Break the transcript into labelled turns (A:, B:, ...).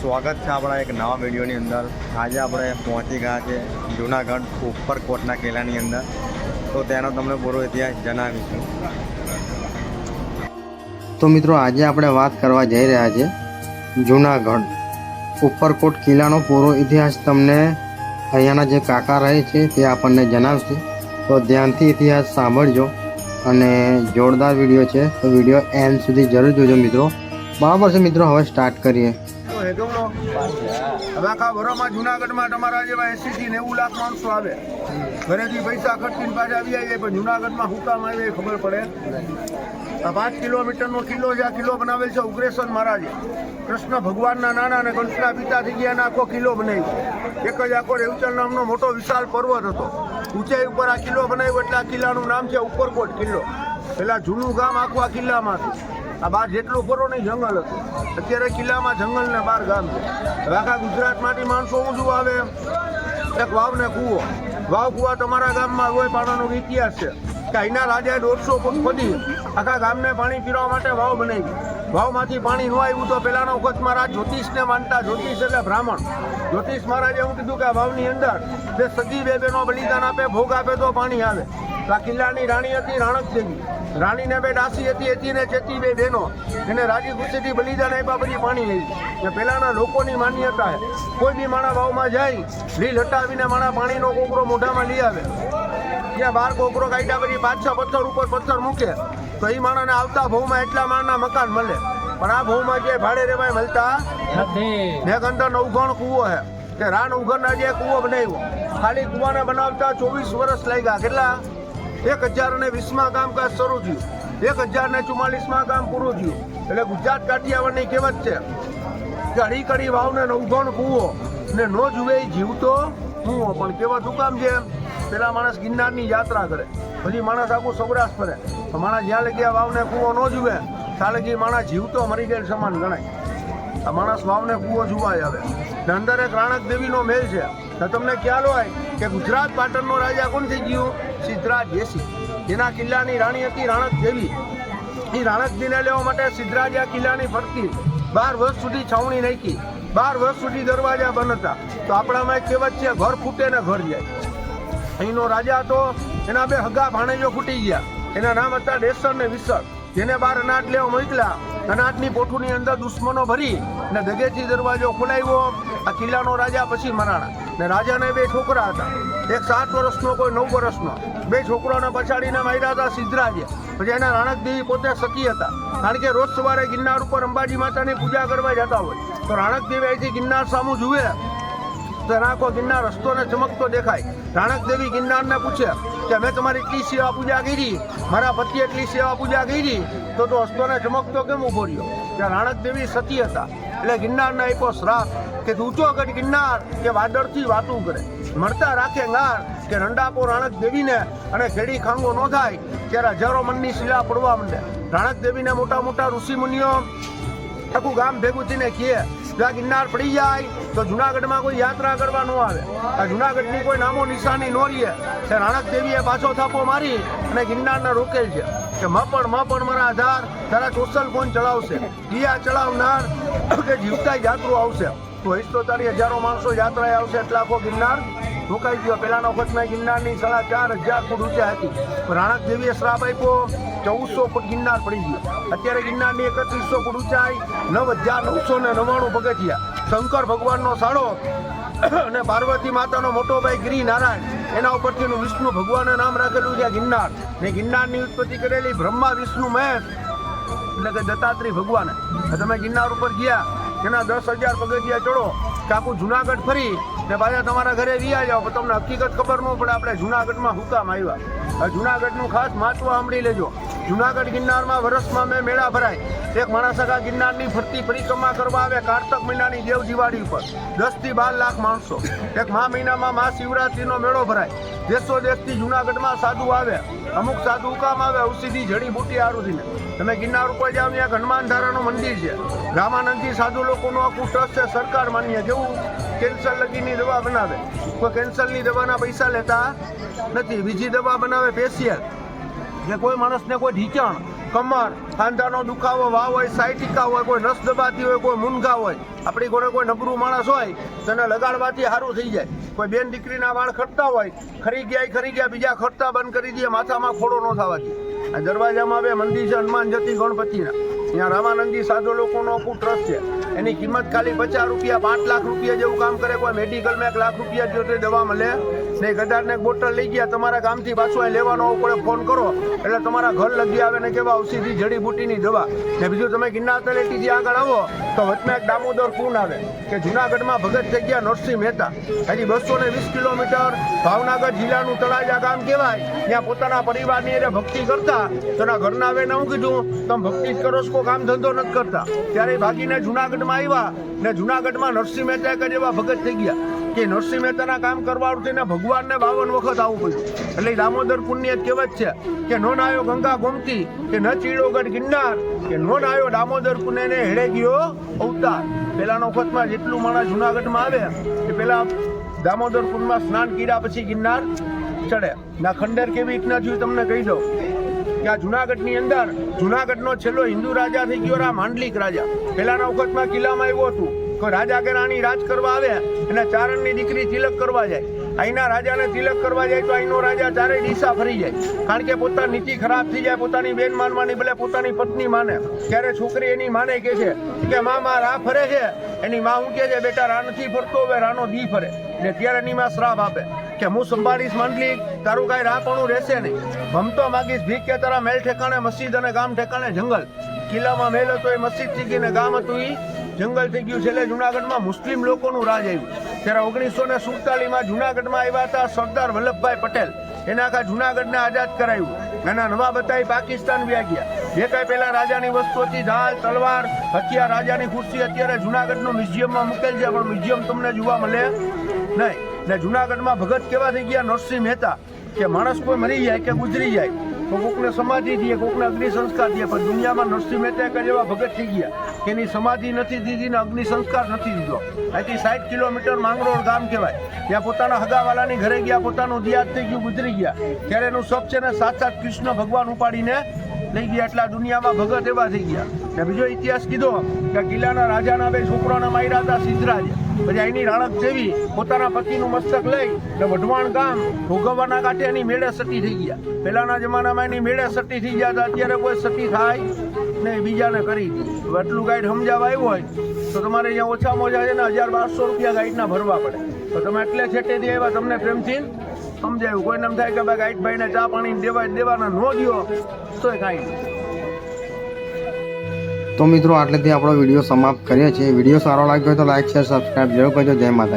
A: સ્વાગત છે આપણા એક નવા વિડીયોની અંદર। આજે આપણે પહોંચી ગયા છે જૂનાગઢ ઉપરકોટના કિલ્લાની અંદર, તો તેનો તમને પૂરો ઇતિહાસ જણાવીશું। તો મિત્રો આજે આપણે વાત કરવા જઈ રહ્યા છે જૂનાગઢ ઉપરકોટ કિલ્લાનો પૂરો ઇતિહાસ તમને અહીંયાના જે કાકા રહે છે તે આપણને જણાવશે, તો ધ્યાનથી ઇતિહાસ સાંભળજો અને જોરદાર વિડીયો છે, તો વિડીયો એન્ડ સુધી જરૂર જોજો મિત્રો। બરાબર છે મિત્રો, હવે સ્ટાર્ટ કરીએ।
B: હવે આખા વરોમાં જુનાગઢમાં તમારા જેવા 80 થી 90 લાખ માણસો આવે, ઘરેથી પૈસા ખર્ચીને પાછા આવી જાય, પણ જુનાગઢમાં શું કામ આવે એ ખબર પડે। આ 5 કિલોમીટરનો કિલ્લો છે, આ કિલ્લો બનાવેલ છે ઉગ્રેસન મહારાજે। કૃષ્ણ ભગવાનના નાના અને કંસના પિતા થઈ ગયા, આખો કિલ્લો બનાવ્યો। એક જ આખો રેવચલ નામનો મોટો વિશાળ પર્વત હતો, ઊંચાઈ ઉપર આ કિલ્લો બનાવ્યો, એટલે આ કિલ્લાનું નામ છે ઉપરકોટ કિલ્લો। પેલા જૂનું ગામ આખું આ કિલ્લામાં હતું, આ બહાર જેટલું ફરો નહીં જંગલ હતું, અત્યારે કિલ્લામાં જંગલ ને 12 ગામ છે। હવે આખા ગુજરાતમાંથી માણસો ઊંધું આવે, એક વાવ ને કૂવો, વાવ કૂવા તમારા ગામમાં હોય, પાણાનો ઇતિહાસ છે કે અહીંના રાજાએ 150 ફૂટ ખોદી આખા ગામને પાણી પીવા માટે વાવ બનાવી। વાવમાંથી પાણી ન આવ્યું તો પેલાનો વખત મહારાજ જ્યોતિષને માનતા, જ્યોતિષ એટલે બ્રાહ્મણ। જ્યોતિષ મહારાજે એવું કીધું કે આ વાવની અંદર જે સગી બે બહેનો બલિદાન આપે, ભોગ આપે તો પાણી આવે। તો આ કિલ્લાની રાણી હતી રાણક દેવી, રાણીને બે દાસી હતી, એતીને ચેતી બે બહેનો, એને રાજી ખુશીથી બલિદાન આપ્યા પછી પાણી આવી। પહેલાના લોકોની માન્યતા છે કોઈ બી માણા વાવમાં જાય, લીલ હટાવીને માણા પાણીનો કોકરો મોઢામાં લઈ આવે, ત્યાં 12 કોકરો કાઢ્યા પછી 5-6 પથ્થર ઉપર પથ્થર મૂકે તો એ માણાને આવતા ભાવમાં એટલા માણના મકાન મળે, પણ આ ભાવમાં જે ભાડે રેવાય મળતા નથી। એક અંદર નવઘણ કૂવો છે કે રાણ ઉઘરના જે કૂવો બનાવ્યો, ખાલી કૂવાને બનાવતા 24 વર્ષ લાગ્યા। કેટલા? 1020માં કામકાજ શરૂ થયું, 1044માં કામ પૂરું થયું। એટલે ગુજરાત કાઠિયાવાડની કહેવત છે કે અડી કડી વાવને નવઘણ કૂવો ને નો જુએ જીવતો કૂવો। પણ કહેવત શું કામ છે? પેલા માણસ ગિરનારની યાત્રા કરે, પછી માણસ આખું સૌરાષ્ટ્ર ફરે, તો માણસ જ્યાં લગી વાવને કૂવો ન જુએ ત્યાં લગી માણસ જીવતો મરી ગયેલ સમાન ગણાય। આ માણસ વાવને કૂવો જોવાય આવે ને અંદર એક રાણક દેવીનો મહેલ છે। તો તમને ખ્યાલ હોય કે ગુજરાત પાટણનો રાજા કોણ થઈ ગયું? સિદ્ધરાજ જયસિંહ। જેના કિલ્લાની રાણી હતી રાણક દેવી। એ રાણક દેવીને લેવા માટે સિદ્ધરાજે આ કિલ્લાની ફરતી 12 વર્ષ સુધી છાવણી નાખી, 12 વર્ષ સુધી દરવાજા બંધ હતા। તો આપણામાં એક કહેવત છે, ઘર ફૂટે ને ઘર જાય। અહીંનો રાજા હતો, એના 2 હગા ભાણેજો ફૂટી ગયા, એના નામ હતા ડેસર ને વિસર। જેને 12 અનાજ લેવા મોકલ્યા, અનાજની પોઠુની અંદર દુશ્મનો ભરી ને દગેથી દરવાજો ખોલાવ્યો। આ કિલ્લાનો રાજા પછી મરાણા ને રાજાને 2 છોકરા હતા, એક 7 વર્ષનો, કોઈ 9 વર્ષનો। 2 છોકરાઓને પછાડીને માર્યા હતા સિદ્ધરાજે। પછી એના રાણક દેવી પોતે સતી હતા, કારણ કે રોજ સવારે ગિરનાર ઉપર અંબાજી માતાની પૂજા કરવા જતા હોય, તો રાણક દેવી અહીંથી ગિરનાર સામું જુએ તો આખો ગિરનાર રસ્તો ને ચમકતો દેખાય। રાણક દેવી ગિરનારને પૂછે કે મેં તમારી એટલી સેવા પૂજા કરી, મારા પતિએ એટલી સેવા પૂજા કરી, તો હસ્તો ને ચમકતો કેમ ઉભો રહ્યો? ત્યાં રાણક દેવી સતી હતા, એટલે ગિરનારને આપ્યો શ્રાપ કે ઊંચો ગઢ ગિરનાર કે વાદળથી વાતું કરે, મળતા રાખે ગાર કે રંડાપો રાણક દેવીને અને ખેડી ખાંગો ન થાય ત્યારે હજારો મનની શિલા પડવા માંડે। રાણક દેવીને મોટા મોટા ઋષિ મુનિઓ આખું ગામ ભેગું થઈને કહે આ ગિરનાર પડી જાય તો જુનાગઢમાં કોઈ યાત્રા કરવા ન આવે, આ જુનાગઢની કોઈ નામો નિશાની ન રહીએ। તે રાણક દેવીએ પાછો થાપો મારી અને ગિરનારને રોકેલ છે કે મપણ મારા આધાર તારા ટોસલ કોણ ચડાવશે? દિયા ચડાવનાર કે જીવતા યાત્રો આવશે। તો 78 હજારો માણસો યાત્રાએ આવશે, એટલે આખો ગિરનાર રોકાઈ ગયો। પેલાનો વખતમાં ગિરનારની 4500 ફૂટ ઊંચાઈ હતી, રાણક દેવીએ શ્રાપ આપ્યો, 1400 ફૂટ ગિરનાર પડી ગયો। અત્યારે ગિરનારની 3100 ફૂટ ઊંચાઈ, 9999 પગથિયા। શંકર ભગવાનનો સાળો અને પાર્વતી માતાનો મોટો ભાઈ ગિરી નારાયણ, એના ઉપરથી વિષ્ણુ ભગવાનનું નામ રાખેલું છે ગિરનાર ને ગિરનારની ઉત્પત્તિ કરેલી બ્રહ્મા વિષ્ણુ મહેશ એટલે કે દત્તાત્રેય ભગવાને। તમે ગિરનાર ઉપર ગયા, એના 10,000 પગથિયા ચડો કે આખું જુનાગઢ ફરી ને પાછા તમારા ઘરે વ્યા જાઓ, પણ તમને હકીકત ખબર ન પડે આપણે જુનાગઢમાં હું કામ આવ્યા। હવે જુનાગઢનું ખાસ મહત્વ સાંભળી લેજો। જુનાગઢ ગિરનારમાં વર્ષમાં મેળા ભરાય। એક માણસ આખા ગિરનારની ફરતી પરિક્રમા કરવા આવે કારતક મહિનાની દેવ દિવાળી ઉપર, 10 થી 12 લાખ માણસો। એક મહિનામાં મહાશિવરાત્રીનો મેળો ભરાય, દેશો દેશથી જુનાગઢમાં સાધુ આવે। અમુક સાધુ કામ આવે ઔષધિ જડીબુટી આરુધીને। તમે ગિરનાર ઉપર જાઓ, ત્યાં હનુમાન ધારાનું મંદિર છે, રામાનંદજી સાધુ લોકોનું આખું ટ્રસ્ટ છે, સરકાર માન્ય। કેવું? કેન્સર લગીની દવા બનાવે, કોઈ કેન્સરની દવાના પૈસા લેતા નથી, બીજી દવા બનાવે સ્પેશિયલ, કે કોઈ માણસને કોઈ ઢીચણ કમર હાંધાનો દુખાવો, વાવ હોય, સાયટિકા હોય, કોઈ નસ દબાતી હોય, કોઈ મૂંગા હોય, આપણી ઘોડે કોઈ નબળું માણસ હોય તેને લગાડવાથી સારું થઈ જાય. કોઈ બેન દીકરીના વાળ ખરતા હોય, ખરી ગયા બીજા ખરતા બંધ કરી દે, માથામાં ખોડો ન થવા દે. આ દરવાજામાં બે મંદિર છે હનુમાન જતી ગણપતિના, ત્યાં રામાનંદી સાધુ લોકોનો આખું ટ્રસ્ટ છે. એની કિંમત ખાલી 50 રૂપિયા, 5 લાખ રૂપિયા જેવું કામ કરે. કોઈ મેડિકલમાં 1 લાખ રૂપિયા જેટલી દવા મળે ને. ગદારને એક બોટલ લઈ ગયા, તમારા ગામથી પાછું અહીં લેવાનો પડે, ફોન કરો એટલે તમારા ઘર લગી આવે ને કેવા ઔષધિ જડીબુટીની દવા. ને બીજું તમે ગિરનાર તળેટીથી આગળ આવો તો વચમાં એક દામોદર કુંડ આવે કે જુનાગઢમાં ભગત થઈ ગયા નરસિંહ મહેતા. હજી 220 કિલોમીટર ભાવનગર જિલ્લાનું તળાજા ગામ કહેવાય. ત્યાં પોતાના પરિવારની એટલે ભક્તિ કરતા, તેના ઘરના આવે ને હું કીધું તમે ભક્તિ જ કરો છો, કોઈ કામ ધંધો નથી કરતા. ત્યારે ભાગીને જુનાગઢમાં આવ્યા ને જુનાગઢમાં નરસિંહ મહેતા એક જ એવા ભગત થઈ ગયા કે નરસિંહ મહેતાના કામ કરવાનું થઈને ભગવાનને 52 વખત આવવું પડ્યું. એટલે દામોદર પુણ્ય જ કહેવત છે કે નો નાયો ગંગા ગોમતી કે ન ચીડો ગઢ ગિરનાર કે નો નાયો દામોદર પુણ્યને હેડે ગયો અવતાર. પહેલાનો વખતમાં જેટલું માણસ જુનાગઢમાં આવે એ પહેલા દામોદર કુંડમાં સ્નાન કર્યા પછી ગિરનાર ચડે. ના ખંડેર કેવી રીતના થયું તમને કહી દઉં કે આ જુનાગઢની અંદર જુનાગઢનો છેલ્લો હિન્દુ રાજા થઈ ગયો રા માંડલિક રાજા. પહેલાના વખતમાં કિલ્લામાં આવ્યું હતું કોઈ રાજા કે રાણી રાજ કરવા આવે અને ચારણની દીકરી તિલક કરવા જાય. અહીંના રાજાને તિલક કરવા જાય તો અહીંનો રાજા ચારેય દિશા ફરી જાય, કારણ કે પોતાની નીતિ ખરાબ થઈ જાય. પોતાની બેન માનવાની બદલે પોતાની પત્ની માને. ત્યારે છોકરી એની માને કહે છે કે માં રા ફરે છે. એની માં શું કહે છે, બેટા રા નથી ફરતો, હવે રાનો દી ફરે. ને ત્યારે એની માં શ્રાપ આપે કે હું સંભાળીશ માંડલિક, તારું કાંઈ રાપણું રહેશે નહીં. ભમતો માગીશ ભીખ કે તારા મહેલ ઠેકાણે મસ્જિદ અને ગામ ઠેકાણે જંગલ. કિલ્લામાં મહેલ હતો એ મસ્જિદ થઈ ગઈ ને ગામ હતું એ જંગલ થઈ ગયું. છેલ્લે જુનાગઢમાં મુસ્લિમ લોકોનું રાજ આવ્યું. ત્યારે 1947માં જુનાગઢમાં આવ્યા હતા સરદાર વલ્લભભાઈ પટેલ. એના આખા જુનાગઢને આઝાદ કરાવ્યું. એના નવા બતાવી પાકિસ્તાન વ્યા ગયા. જે કાંઈ પહેલા રાજાની વસ્તુ હતી, ઢાલ, તલવાર, હથિયાર, રાજાની ખુરશી, અત્યારે જુનાગઢનું મ્યુઝિયમમાં મૂકેલ છે, પણ મ્યુઝિયમ તમને જોવા મળે નહીં. ને જુનાગઢમાં ભગત કેવા થઈ ગયા નરસિંહ મહેતા કે માણસ કોઈ મરી જાય કે ગુજરી જાય તો કોકને સમાધિ દે, કોકને અગ્નિ સંસ્કાર દે. પણ દુનિયામાં નરસિંહ મહેતા એક જ એવા ભગત થઈ ગયા કે એની સમાધિ નથી દીધી ને અગ્નિ સંસ્કાર નથી દીધો. અહીંથી 60 કિલોમીટર માંગરોળ ગામ કહેવાય. ત્યાં પોતાના હગાવાલાની ઘરે ગયા, પોતાનું દિયાદ થઈ ગયું, ગુજરી ગયા. ત્યારે એનું સપ છે ને સાક્ષાત કૃષ્ણ ભગવાન ઉપાડીને લઈ ગયા. એટલા દુનિયામાં ભગત એવા થઈ ગયા. ને બીજો ઇતિહાસ કીધો કે કિલ્લાના રાજાના બે છોકરાને માર્યા હતા સિદ્ધરાજ. પછી અહીંની રાણક દેવી પોતાના પતિનું મસ્તક લઈ ને વઢવાણ ગામ ભોગવવાના કાંઠે એની મેળે સતી થઈ ગયા. પહેલાના જમાનામાં એની મેળે સતી થઈ ગયા હતા. અત્યારે કોઈ સતી થાય ને બીજાને કરી દી. હવે એટલું ગાઈડ સમજાવવા આવ્યું હોય તો તમારે અહીંયા ઓછામાં ઓછા છે ને 1200 રૂપિયા ગાઈડના ભરવા પડે. તો તમે એટલે છેટેથી આવ્યા, તમને પ્રેમથી સમજાવ્યું. કોઈને એમ થાય કે ભાઈ ગાઈડ ભાઈને ચા પાણી દેવાના ન દો તોય કાંઈ નહીં.
A: તો મિત્રો આટલેથી આપણો વિડીયો સમાપ્ત કરીએ છીએ. વિડીયો સારો લાગ્યો હોય તો લાઈક શેર સબસ્ક્રાઈબ જરૂર કરજો. જય માતા.